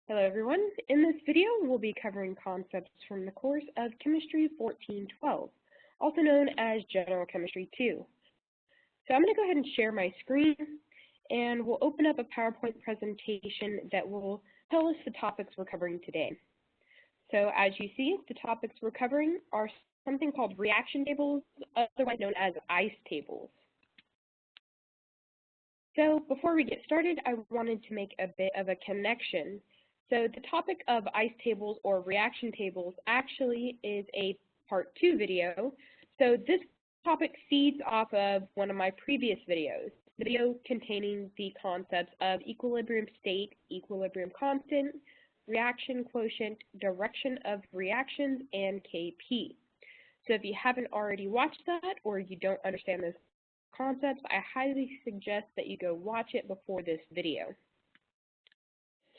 Hello everyone. In this video, we'll be covering concepts from the course of Chemistry 1412, also known as General Chemistry 2. So I'm going to go ahead and share my screen, and we'll open up a PowerPoint presentation that will tell us the topics we're covering today. So as you see, the topics we're covering are something called reaction tables, otherwise known as ICE tables. So before we get started, I wanted to make a bit of a connection. So the topic of ICE tables or reaction tables actually is a part 2 video. So this topic feeds off of one of my previous videos, the video containing the concepts of equilibrium state, equilibrium constant, reaction quotient, direction of reactions, and Kp. So if you haven't already watched that or you don't understand those concepts, I highly suggest that you go watch it before this video.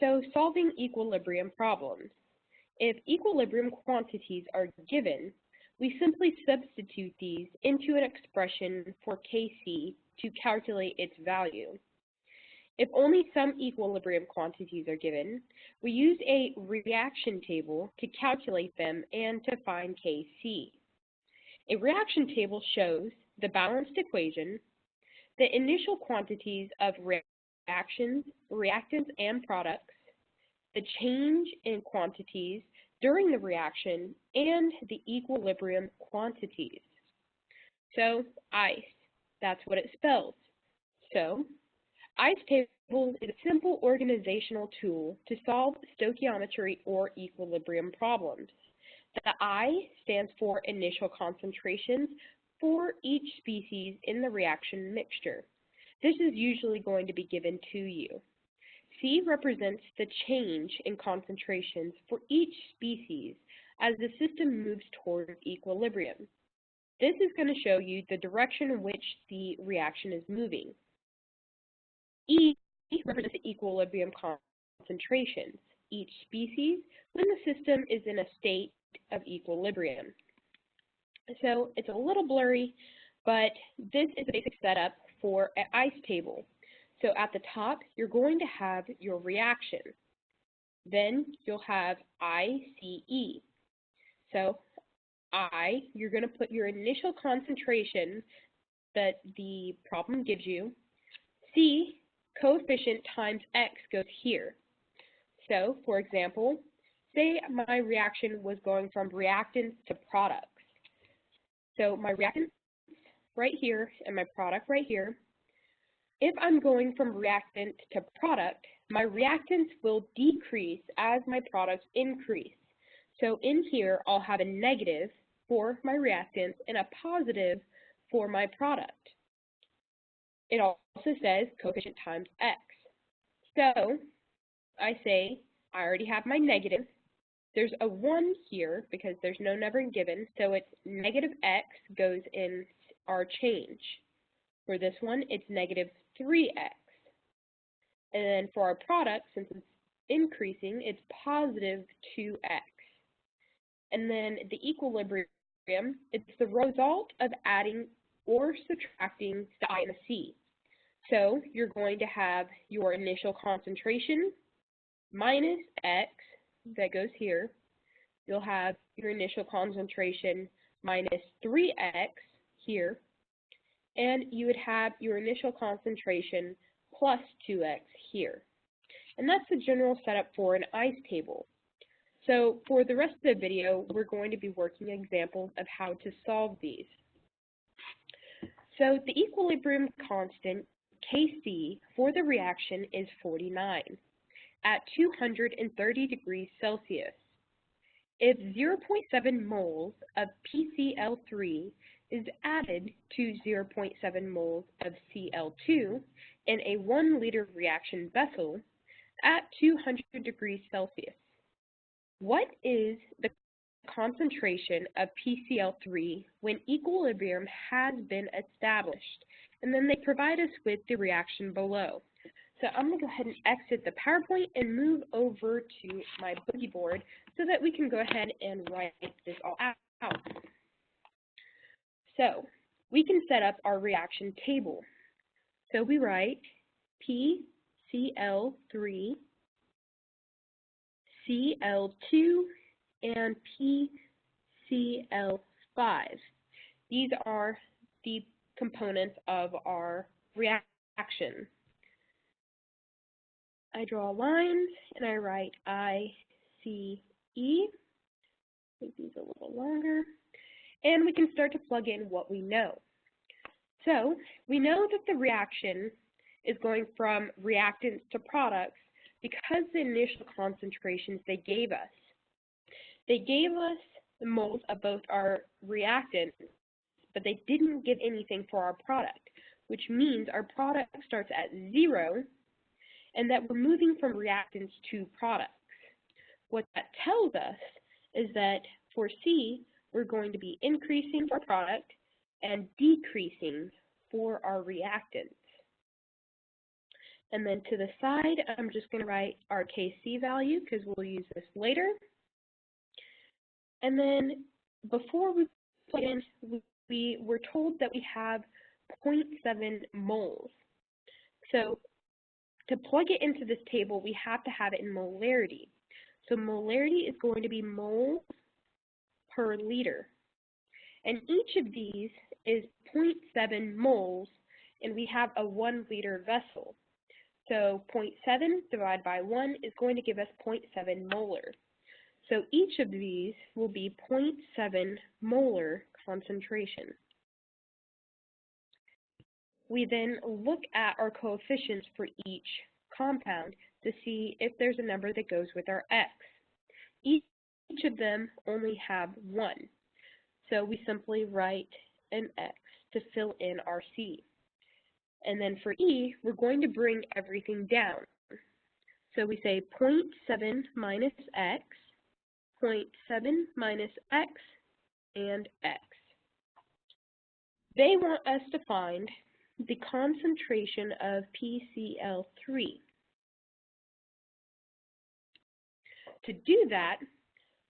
So solving equilibrium problems. If equilibrium quantities are given, we simply substitute these into an expression for Kc to calculate its value. If only some equilibrium quantities are given, we use a reaction table to calculate them and to find Kc. A reaction table shows the balanced equation, the initial quantities of reactions, reactants, and products, the change in quantities during the reaction, and the equilibrium quantities. So, ICE, that's what it spells. So, ICE tables is a simple organizational tool to solve stoichiometry or equilibrium problems. The I stands for initial concentrations for each species in the reaction mixture. This is usually going to be given to you. C represents the change in concentrations for each species as the system moves toward equilibrium. This is going to show you the direction in which the reaction is moving. E represents the equilibrium concentrations, each species when the system is in a state of equilibrium. So it's a little blurry, but this is a basic setup for an ICE table. So at the top, you're going to have your reaction. Then you'll have ICE. So I, you're going to put your initial concentration that the problem gives you. C, coefficient times X goes here. So, for example, say my reaction was going from reactants to products. So my reactants right here and my product right here. If I'm going from reactant to product, my reactants will decrease as my products increase. So in here, I'll have a negative for my reactants and a positive for my product. It also says coefficient times X. So I say I already have my negative. There's a 1 here because there's no number given, so it's negative X goes in our change. For this one, it's negative 3X. And then for our product, since it's increasing, it's positive 2X. And then the equilibrium, it's the result of adding or subtracting the I and the C. So you're going to have your initial concentration minus X that goes here. You'll have your initial concentration minus 3X here. And you would have your initial concentration plus 2X here. And that's the general setup for an ICE table. So for the rest of the video, we're going to be working examples of how to solve these. So the equilibrium constant, Kc, for the reaction is 49 at 230 degrees Celsius. If 0.7 moles of PCl3 is added to 0.7 moles of Cl2 in a 1 liter reaction vessel at 200 degrees Celsius, what is the concentration of PCl3 when equilibrium has been established? And then they provide us with the reaction below. So I'm going to go ahead and exit the PowerPoint and move over to my boogie board so that we can go ahead and write this all out. So we can set up our reaction table. So we write PCl3 Cl2 and PCl5. These are the components of our reaction. I draw lines and I write ICE. Make these a little longer. And we can start to plug in what we know. So we know that the reaction is going from reactants to products because the initial concentrations they gave us. They gave us the moles of both our reactants, but they didn't give anything for our product, which means our product starts at 0 and that we're moving from reactants to products. What that tells us is that for C, we're going to be increasing our product and decreasing for our reactants. And then to the side, I'm just going to write our Kc value because we'll use this later. And then before we plug in, we were told that we have 0.7 moles. So to plug it into this table, we have to have it in molarity. So molarity is going to be moles per liter. And each of these is 0.7 moles, and we have a 1 liter vessel. So 0.7 divided by 1 is going to give us 0.7 molar. So each of these will be 0.7 molar concentration. We then look at our coefficients for each compound to see if there's a number that goes with our X. Each of them only have 1. So we simply write an X to fill in our C. And then for E, we're going to bring everything down. So we say 0.7 minus X, 0.7 minus X, and X. They want us to find the concentration of PCl3. To do that,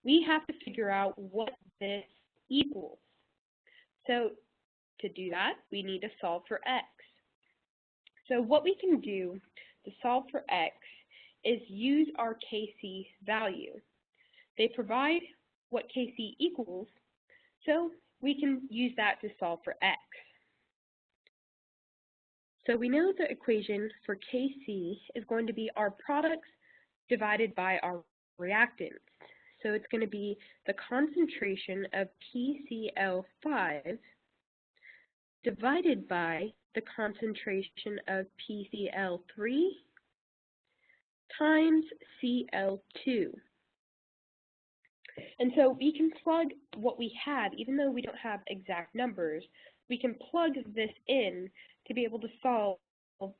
we have to figure out what this equals. So to do that, we need to solve for X. So what we can do to solve for X is use our Kc value. They provide what Kc equals, so we can use that to solve for X. So we know the equation for Kc is going to be our products divided by our reactants. So it's going to be the concentration of PCl5 divided by the concentration of PCl3 times Cl2. And so we can plug what we have, even though we don't have exact numbers, we can plug this in to be able to solve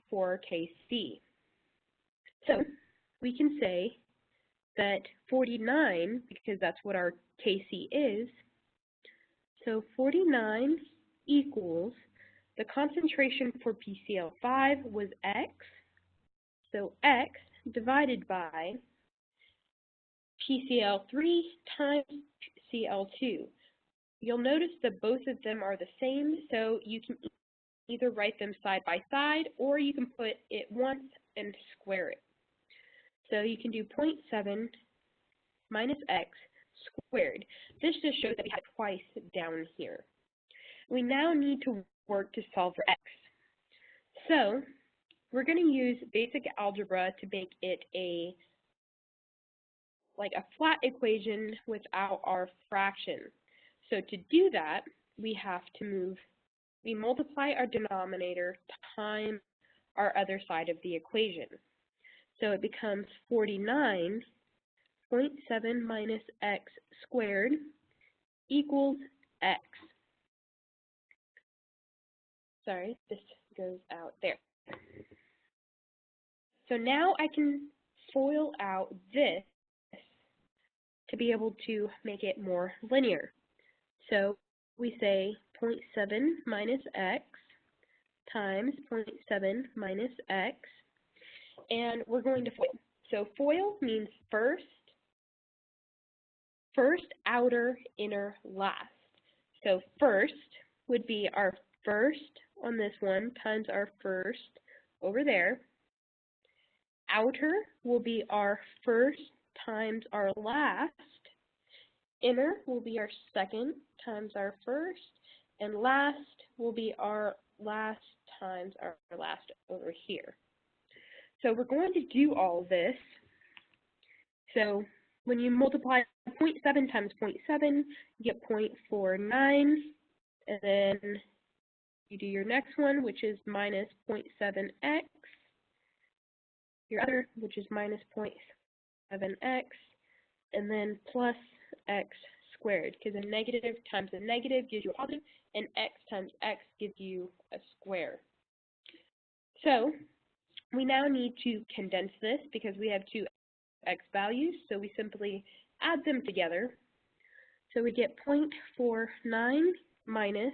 for Kc. So we can say that 49, because that's what our Kc is, so 49 equals the concentration for PCl5 was X, so X divided by PCl3 times Cl2. You'll notice that both of them are the same, so you can either write them side by side or you can put it once and square it. So you can do 0.7 minus X squared. This just shows that we have twice down here. We now need to work to solve for X. So we're going to use basic algebra to make it a flat equation without our fraction. So to do that, we have to we multiply our denominator times our other side of the equation. So it becomes 49.7 minus X squared equals X. Sorry, this goes out there. So now I can FOIL out this to be able to make it more linear. So we say 0.7 minus X times 0.7 minus X, and we're going to FOIL. So FOIL means first, outer, inner, last. So first would be our first on this one times our first over there. Outer will be our first times our last. Inner will be our second times our first, and last will be our last times our last over here. So we're going to do all this. So when you multiply 0.7 times 0.7, you get 0.49, and then you do your next one, which is minus 0.7x, your other, which is minus 0.7x, and then plus x squared, because a negative times a negative gives you a positive, and x times x gives you a square. So we now need to condense this because we have two x values, so we simply add them together. So we get 0.49 minus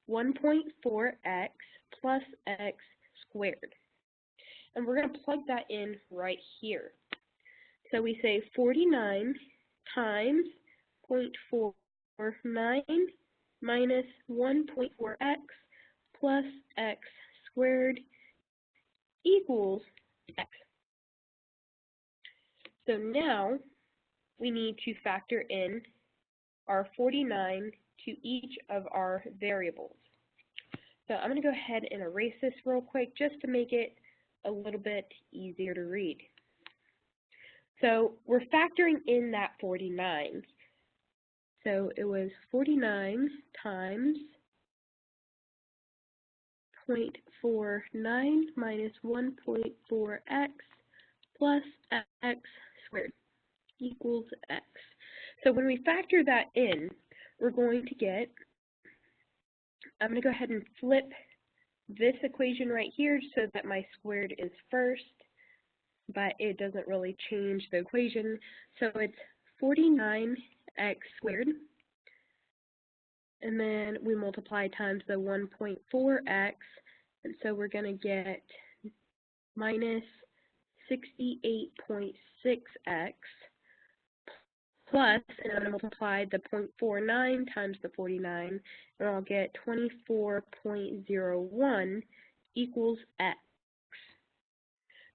1.4x plus x squared. And we're going to plug that in right here. So we say 49 times 0.49 minus 1.4x plus x squared equals x. So now we need to factor in our 49 to each of our variables. So I'm going to go ahead and erase this real quick just to make it a little bit easier to read. So we're factoring in that 49. So it was 49 times 0.49 minus 1.4x plus x squared equals x. So when we factor that in, we're going to get, I'm going to go ahead and flip this equation right here so that my squared is first, but it doesn't really change the equation. So it's 49x squared, and then we multiply times the 1.4x, and so we're going to get minus 68.6x plus, and I'm going to multiply the 0.49 times the 49, and I'll get 24.01 equals x.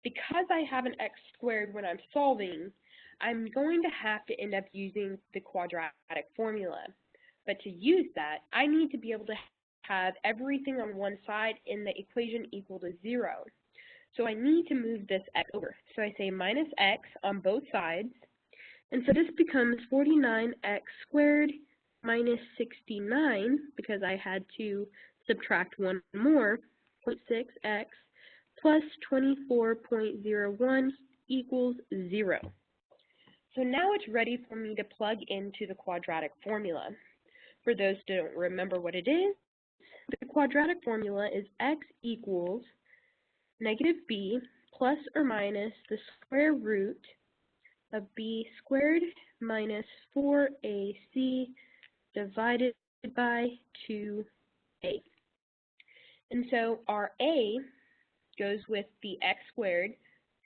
Because I have an x squared when I'm solving, I'm going to have to end up using the quadratic formula. But to use that, I need to be able to have everything on one side in the equation equal to 0. So I need to move this x over. So I say minus x on both sides. And so this becomes 49x squared minus 69, because I had to subtract one more, 0.6x, plus 24.01 equals 0. So now it's ready for me to plug into the quadratic formula. For those who don't remember what it is, the quadratic formula is x equals negative b plus or minus the square root of b squared minus 4ac divided by 2a. And so our a goes with the x squared,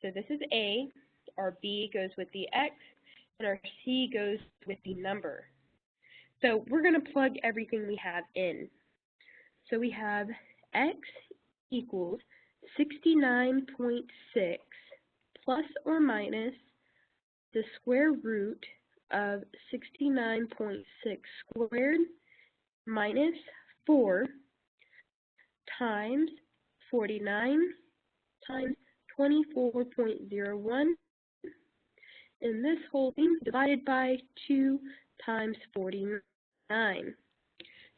so this is a, our b goes with the x, and our c goes with the number. So we're going to plug everything we have in. So we have x equals 69.6 plus or minus the square root of 69.6 squared minus 4 times 49 times 24.01, and this whole thing divided by 2 times 49.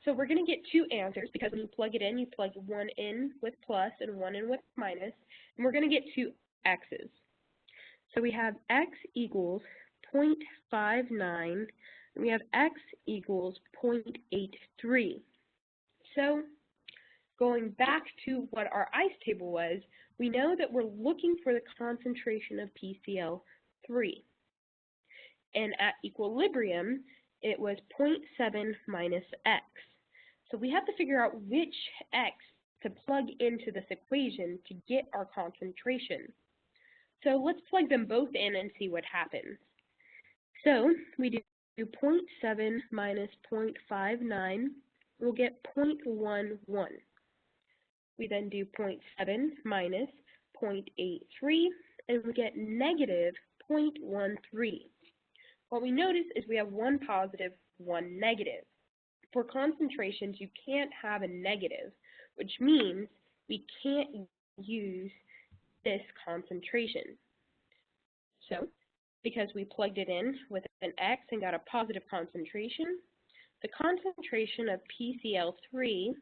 So we're going to get two answers, because when you plug it in, you plug one in with plus and one in with minus, and we're going to get two x's. So we have x equals 0.59, and we have x equals 0.83. So going back to what our ice table was, we know that we're looking for the concentration of PCl3. And at equilibrium, it was 0.7 minus x. So we have to figure out which x to plug into this equation to get our concentration. So let's plug them both in and see what happens. So we do 0.7 minus 0.59, we'll get 0.11. We then do 0.7 minus 0.83, and we get negative 0.13. What we notice is we have one positive, one negative. For concentrations, you can't have a negative, which means we can't use this concentration. So, because we plugged it in with an X and got a positive concentration, the concentration of PCl3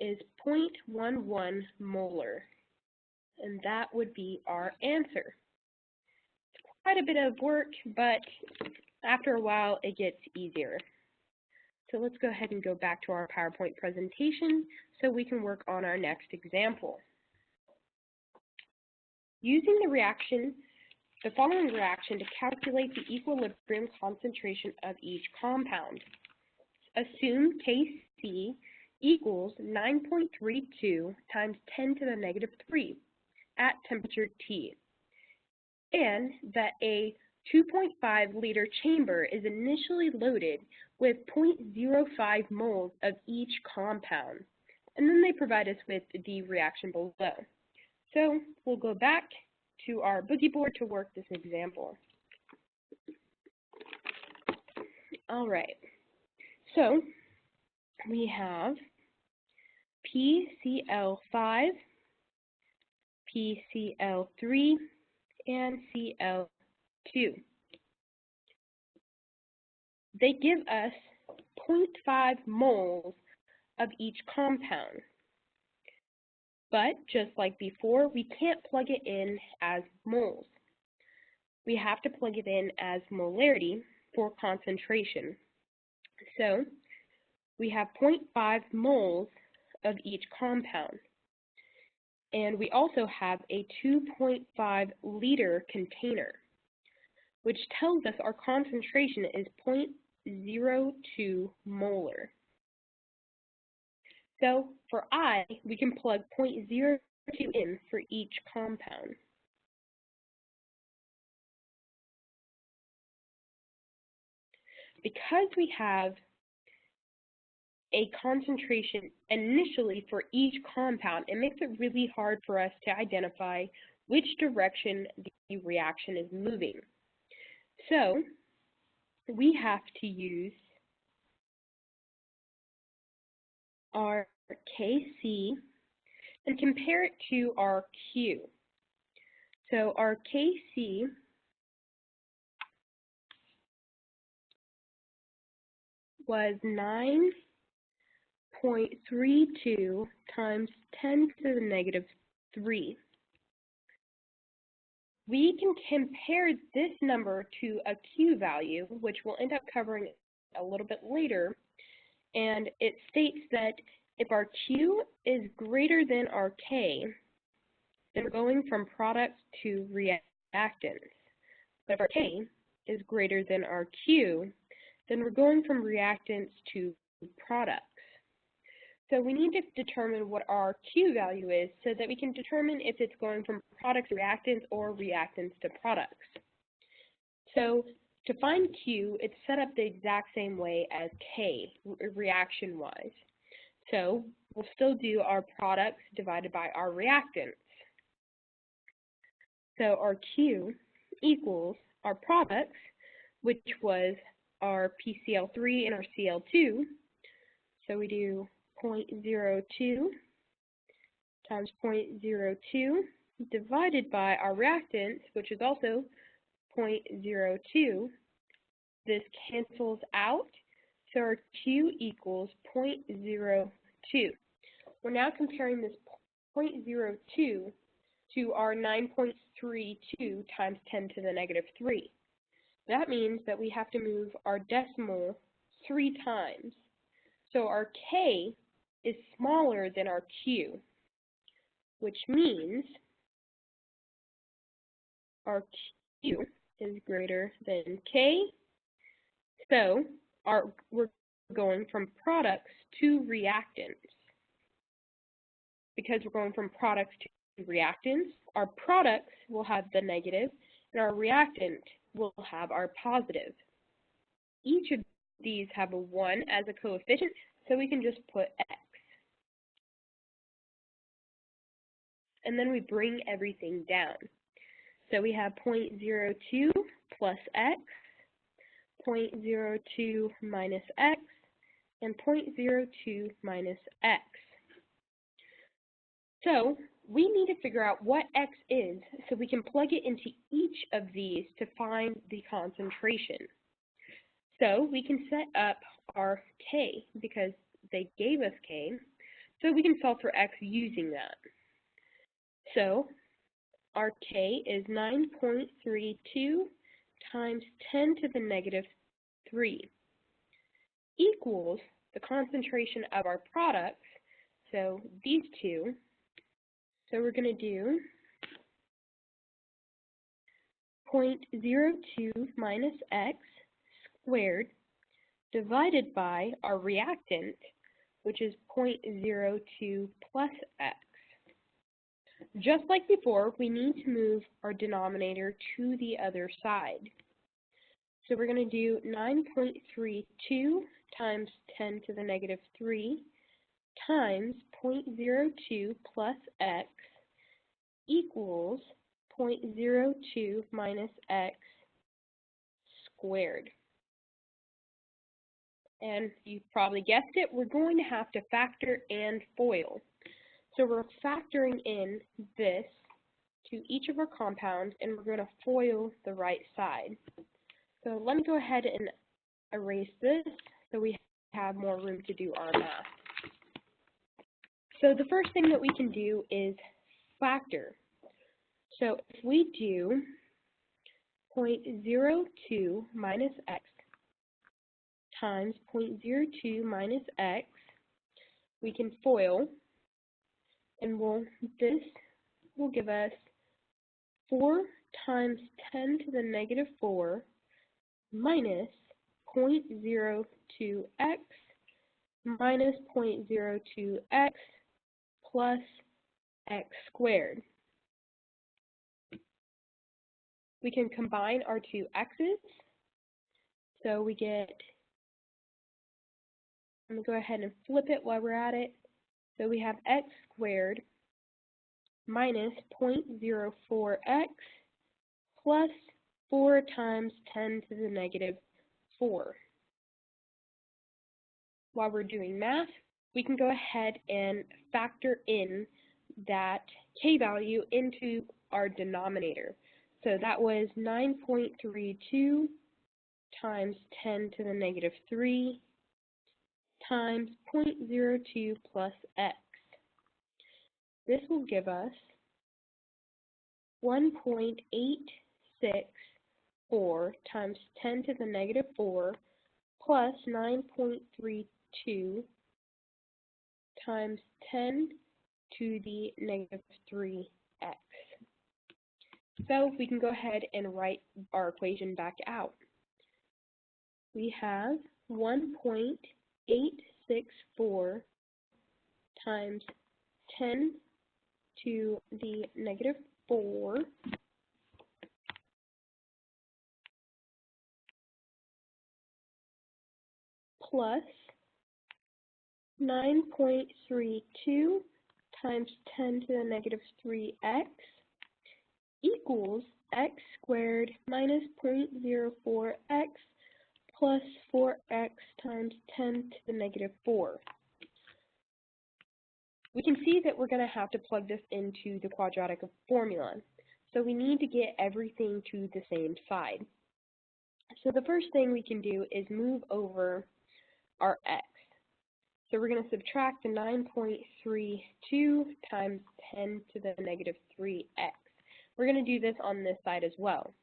is 0.11 molar, and that would be our answer. It's quite a bit of work, but after a while, it gets easier. So let's go ahead and go back to our PowerPoint presentation so we can work on our next example. Using the following reaction to calculate the equilibrium concentration of each compound. Assume Kc equals 9.32 times 10 to the negative 3 at temperature T, and that a 2.5 liter chamber is initially loaded with 0.05 moles of each compound, and then they provide us with the reaction below. So we'll go back to our boogie board to work this example. All right, so we have PCl5, PCl3, and Cl2. They give us 0.5 moles of each compound. But just like before, we can't plug it in as moles. We have to plug it in as molarity for concentration. So we have 0.5 moles of each compound. And we also have a 2.5 liter container, which tells us our concentration is 0.02 molar. So for I, we can plug 0.02 in for each compound. Because we have a concentration initially for each compound, it makes it really hard for us to identify which direction the reaction is moving. So we have to use our Kc and compare it to our Q. So our Kc was 9.32 times 10 to the negative 3. We can compare this number to a Q value, which we'll end up covering a little bit later, and it states that if our Q is greater than our K, then we're going from products to reactants. But if our K is greater than our Q, then we're going from reactants to products. So we need to determine what our Q value is so that we can determine if it's going from products to reactants or reactants to products. So to find Q, it's set up the exact same way as K, reaction-wise. So we'll still do our products divided by our reactants. So our Q equals our products, which was our PCl3 and our Cl2. So we do 0.02 times 0.02 divided by our reactants, which is also 0.02. This cancels out, so our Q equals 0.02. We're now comparing this 0.02 to our 9.32 times 10 to the negative 3. That means that we have to move our decimal 3 times. So our K is smaller than our Q, which means our Q is greater than K. So we're going from products to reactants. Because we're going from products to reactants, our products will have the negative, and our reactant will have our positive. Each of these have a 1 as a coefficient, so we can just put X. And then we bring everything down. So we have 0.02 plus x, 0.02 minus x, and 0.02 minus x. So we need to figure out what x is so we can plug it into each of these to find the concentration. So we can set up our k because they gave us k, so we can solve for x using that. So our k is 9.32 times 10 to the negative 3 equals the concentration of our products, so these two. So we're going to do 0.02 minus x squared divided by our reactant, which is 0.02 plus x. Just like before, we need to move our denominator to the other side. So we're going to do 9.32 times 10 to the negative 3 times 0.02 plus x equals 0.02 minus x squared. And you probably guessed it, we're going to have to factor and FOIL. So we're factoring in this to each of our compounds, and we're going to FOIL the right side. So let me go ahead and erase this so we have more room to do our math. So the first thing that we can do is factor. So if we do 0.02 minus x times 0.02 minus x, we can FOIL, and this will give us 4 times 10 to the negative 4 minus 0.02x minus 0.02x plus x squared. We can combine our two x's, so we get, I'm going to go ahead and flip it while we're at it. So we have x squared minus 0.04x plus 4 times 10 to the negative 4. While we're doing math, we can go ahead and factor in that k value into our denominator. So that was 9.32 times 10 to the negative 3 times 0.02 plus x. This will give us 1.864 times 10 to the negative 4 plus 9.32 times 10 to the negative 3x. So we can go ahead and write our equation back out. We have 1.864 times 10 to the negative 4 plus 9.32 times 10 to the negative 3x equals x squared minus 0.04x plus 4x times 10 to the negative 4. We can see that we're going to have to plug this into the quadratic formula. So we need to get everything to the same side. So the first thing we can do is move over our x. So we're going to subtract the 9.32 times 10 to the negative 3x. We're going to do this on this side as well.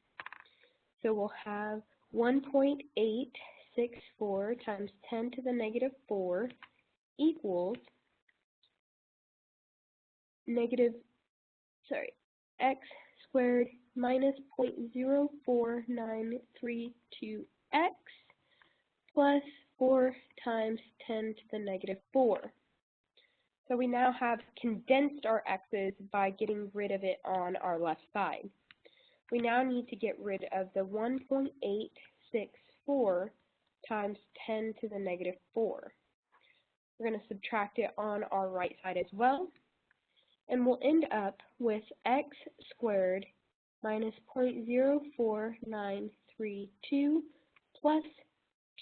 So we'll have 1.864 times 10 to the negative 4 equals x squared minus 0.04932x plus 4 times 10 to the negative 4. So we now have condensed our x's by getting rid of it on our left side. We now need to get rid of the 1.864 times 10 to the negative 4. We're going to subtract it on our right side as well, and we'll end up with x squared minus 0.04932 plus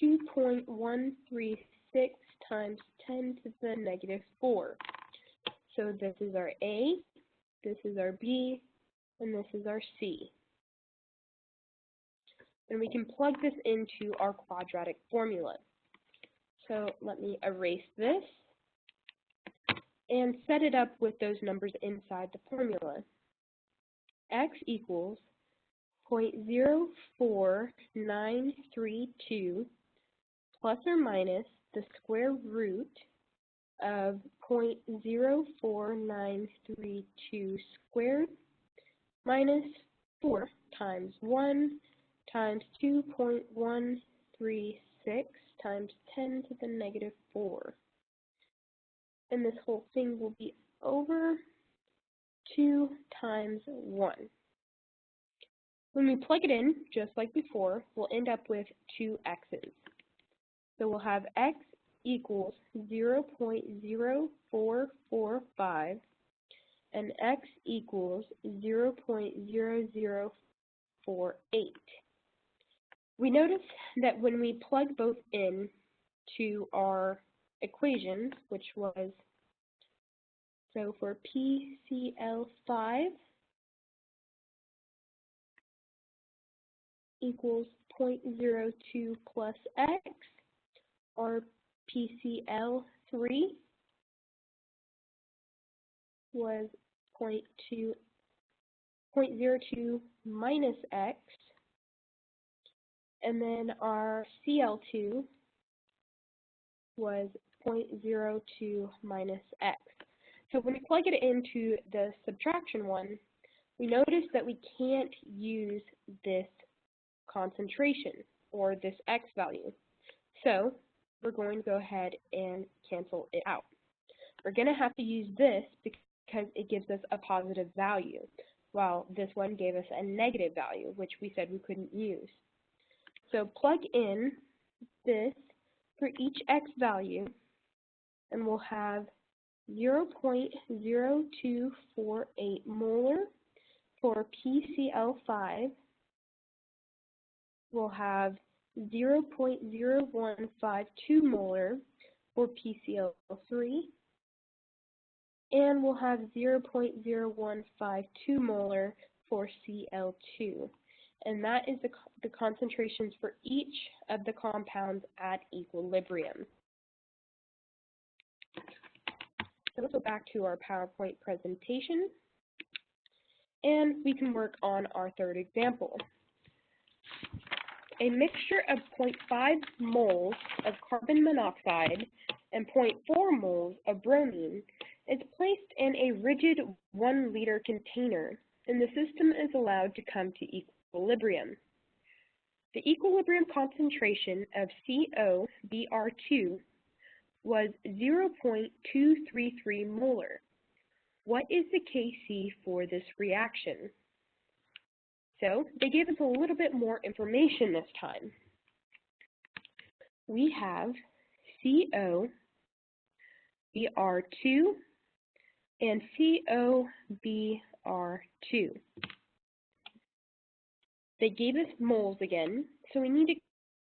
2.136 times 10 to the negative 4. So this is our A, this is our B, and this is our C. And we can plug this into our quadratic formula. So let me erase this and set it up with those numbers inside the formula. X equals 0.04932 plus or minus the square root of 0.04932 squared minus 4 times 1 times 2.136 times 10 to the negative 4. And this whole thing will be over 2 times 1. When we plug it in, just like before, we'll end up with 2 x's. So we'll have x equals 0.0445 and x equals 0.0048. We notice that when we plug both in to our equations, which was, so for PCl5 equals 0.02 plus x, or PCl3 was 0.02 minus x, and then our Cl2 was 0.02 minus x. So when we plug it into the subtraction one, we notice that we can't use this concentration or this x value. So we're going to go ahead and cancel it out. We're going to have to use this because it gives us a positive value, while this one gave us a negative value, which we said we couldn't use. So plug in this for each x value, and we'll have 0.0248 molar for PCl5. We'll have 0.0152 molar for PCl3, and we'll have 0.0152 molar for Cl2. And that is the concentrations for each of the compounds at equilibrium. So let's go back to our PowerPoint presentation, and we can work on our third example. A mixture of 0.5 moles of carbon monoxide and 0.4 moles of bromine is placed in a rigid 1-liter container, and the system is allowed to come to equilibrium. The equilibrium concentration of COBr2 was 0.233 molar. What is the Kc for this reaction? So they gave us a little bit more information this time. We have COBr2 and COBr2. They gave us moles again, so we need to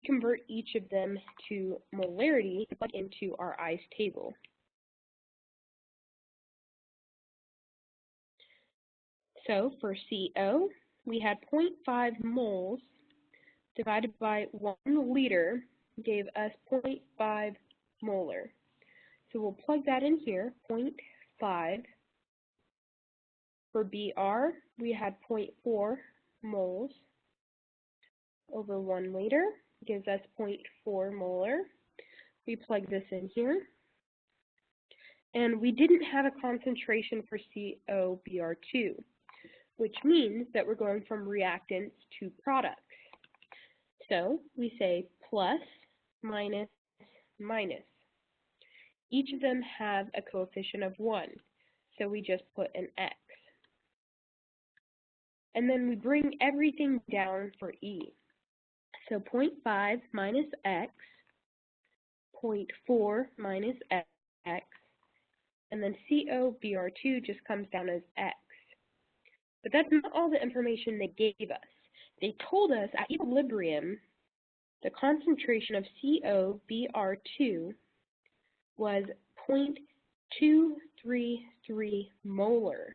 convert each of them to molarity to plug into our ice table. So for CO, we had 0.5 moles divided by 1 liter gave us 0.5 molar. So we'll plug that in here, 0.5. For Br, we had 0.4 moles over 1 liter, gives us 0.4 molar. We plug this in here. And we didn't have a concentration for COBr2, which means that we're going from reactants to products. So we say plus, minus, minus. Each of them have a coefficient of 1, so we just put an x. And then we bring everything down for E. So 0.5 minus x, 0.4 minus x, and then COBr2 just comes down as x. But that's not all the information they gave us. They told us at equilibrium, the concentration of COBr2 was 0.233 molar.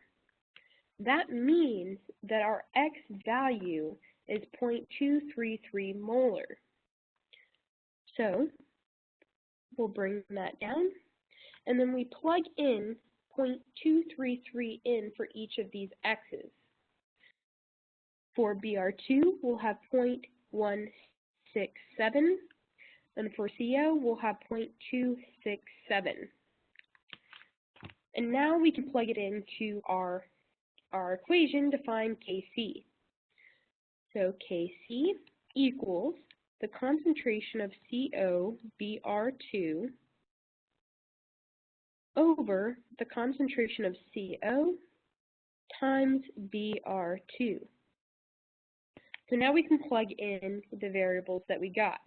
That means that our X value is 0.233 molar. So we'll bring that down, and then we plug in 0.233 in for each of these X's. For Br2, we'll have 0.167, and for CO, we'll have 0.267. And now we can plug it into our equation to find Kc. So Kc equals the concentration of COBr2 over the concentration of CO times Br2. So now we can plug in the variables that we got.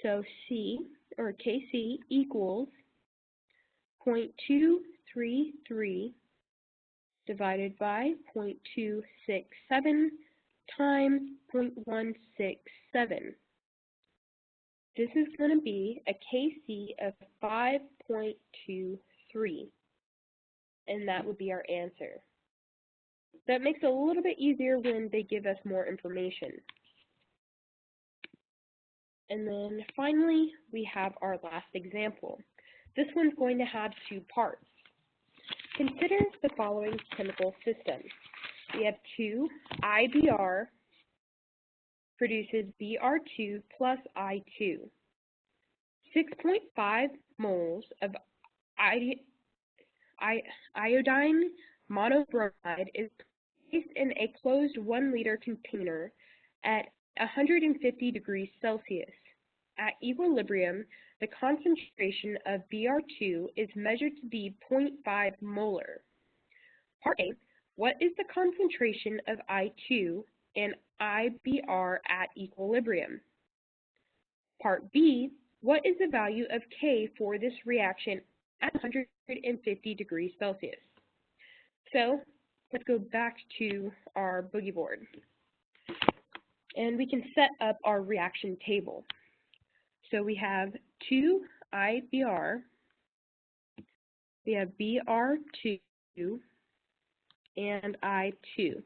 So Kc equals 0.233 divided by 0.267 times 0.167. This is going to be a Kc of 5.23, and that would be our answer. That makes it a little bit easier when they give us more information. And then finally, we have our last example. This one's going to have two parts. Consider the following chemical system. We have 2 IBr produces Br2 plus I2. 6.5 moles of iodine monobromide is placed in a closed 1-liter container at 150 degrees Celsius. At equilibrium, the concentration of Br2 is measured to be 0.5 molar. Part A, what is the concentration of I2 and IBr at equilibrium? Part B, what is the value of K for this reaction at 150 degrees Celsius? So let's go back to our boogie board. And we can set up our reaction table. So we have 2 IBr, we have Br2, and I2.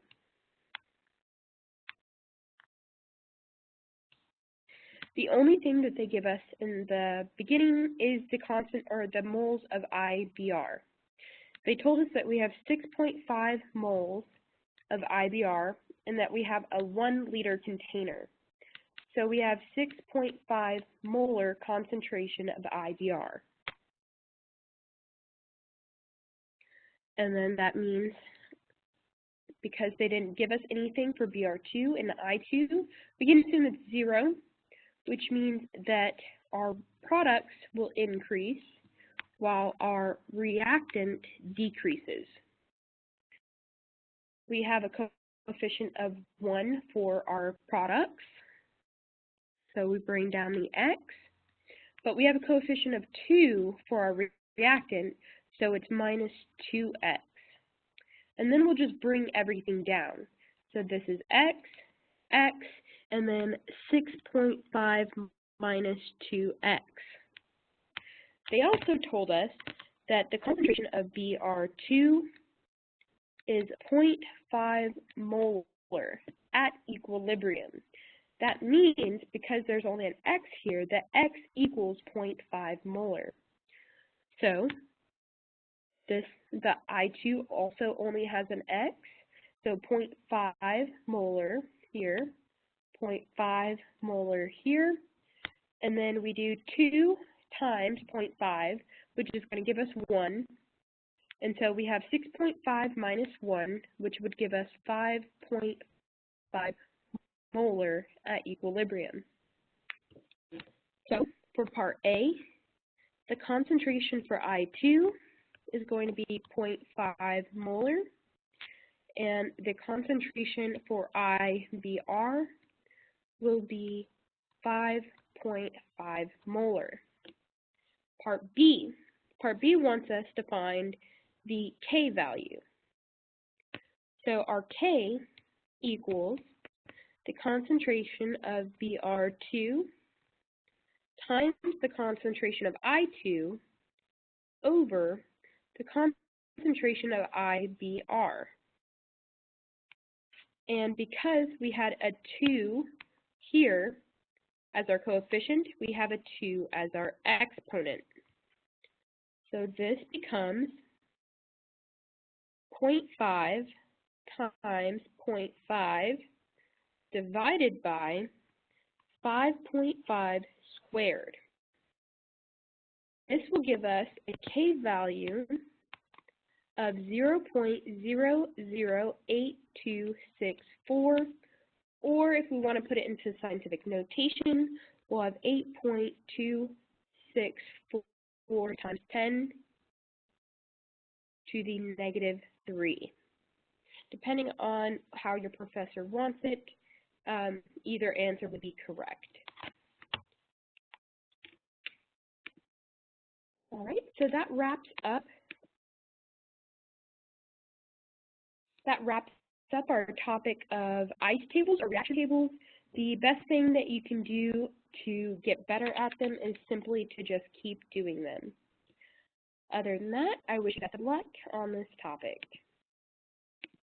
The only thing that they give us in the beginning is the constant, or the moles of IBr. They told us that we have 6.5 moles of IBr and that we have a 1-liter container. So we have 6.5 molar concentration of IBr. And then that means, because they didn't give us anything for Br2 and I2, we can assume it's 0, which means that our products will increase while our reactant decreases. We have a coefficient of 1 for our products, so we bring down the X, but we have a coefficient of 2 for our reactant, so it's minus 2X. And then we'll just bring everything down. So this is X, X, and then 6.5 minus 2X. They also told us that the concentration of Br2 is 0.5 molar at equilibrium. That means, because there's only an X here, that X equals 0.5 molar. So the I2 also only has an X, so 0.5 molar here, 0.5 molar here, and then we do 2 times 0.5, which is going to give us 1, and so we have 6.5 minus 1, which would give us 5.5 molar at equilibrium. So for part A, the concentration for I2 is going to be 0.5 molar, and the concentration for IBr will be 5.5 molar. Part B wants us to find the K value. So our K equals the concentration of Br2 times the concentration of I2 over the concentration of IBr. And because we had a 2 here as our coefficient, we have a 2 as our exponent. So this becomes 0.5 times 0.5 divided by 5.5 squared. This will give us a K value of 0.008264, or if we want to put it into scientific notation, we'll have 8.264 times 10 to the negative 3. Depending on how your professor wants it, either answer would be correct. All right, so that wraps up our topic of ice tables or reaction tables. The best thing that you can do to get better at them is simply to just keep doing them. Other than that, I wish you best of luck on this topic.